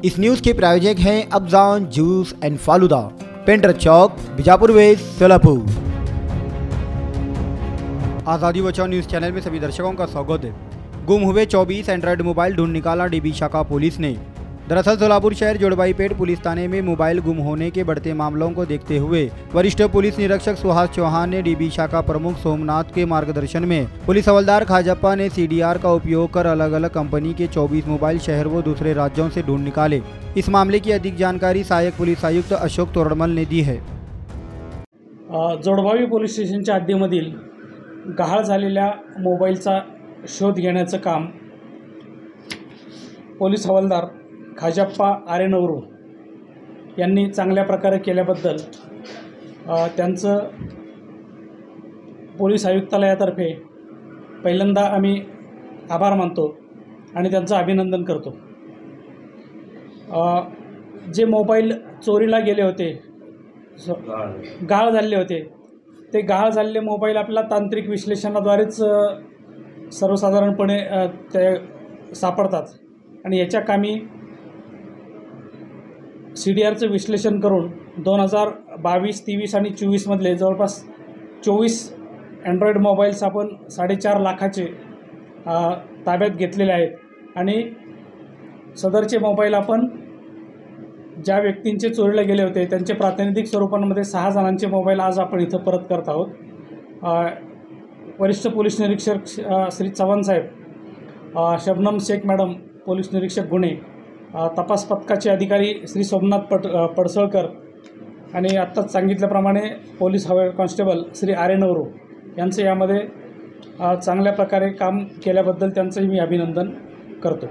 इस news के प्रायोजक हैं Afjan juice and falooda, Painter Chowk, Bijapur west, Solapur. Azadi Bachao news channel में सभी दर्शकों का स्वागत है। गुम हुए 24 एंड्रॉयड मोबाइल ढूंढ निकाला डीबी शाखा पुलिस ने। दरअसल सोलापुर शहर जोड़बाईपेट पुलिस थाने में मोबाइल गुम होने के बढ़ते मामलों को देखते हुए वरिष्ठ पुलिस निरीक्षक सुहास चौहान ने डीबी शाखा प्रमुख सोमनाथ के मार्गदर्शन में पुलिस हवलदार खाजप्पा ने सीडीआर का उपयोग कर अलग अलग कंपनी के 24 मोबाइल शहर व दूसरे राज्यों से ढूंढ निकाले। इस मामले की अधिक जानकारी सहायक पुलिस आयुक्त अशोक तोरडमल ने दी है। जोडबावी पोलीस स्टेशनच्या हद्दीमधील गहाळ झालेल्या मोबाईलचा शोध घेण्याचं काम पोलीस हवालदार खाजप्पा आरेनवरू यांनी चांगल्या प्रकारे केल्याबद्दल त्यांचं पोलीस आयुक्तालयातर्फे पहिल्यांदा आम्ही आभार मानतो आणि त्यांचं अभिनंदन करतो। जे मोबाईल चोरीला गेले होते, गहाळ झालेले होते, ते गहाळ झालेले मोबाईल आपल्याला तांत्रिक विश्लेषणाद्वारेच सर्वसाधारणपणे ते सापडतात आणि याच्या कामी सीडीआरचं विश्लेषण करून 2022, 23 आणि 24 मधले जवळपास 24 अँड्रॉइड मोबाईल्स आपण 4.5 लाखाचे ताब्यात घेतलेले आहेत आणि सदरचे मोबाईल आपण ज्या व्यक्तींचे चोरीला गेले होते त्यांचे प्रातिनिधिक स्वरूपांमध्ये 6 जणांचे मोबाईल आज आपण इथं परत करत आहोत। वरिष्ठ पोलीस निरीक्षक श्री चव्हाण साहेब, शबनम शेख मॅडम पोलीस निरीक्षक गुन्हे, तपास पथकाचे अधिकारी श्री सोमनाथ पडसळकर आणि आत्ताच सांगितल्याप्रमाणे पोलीस कॉन्स्टेबल श्री आरेनवरू यांचं यामध्ये चांगल्या प्रकारे काम केल्याबद्दल त्यांचंही मी अभिनंदन करतो।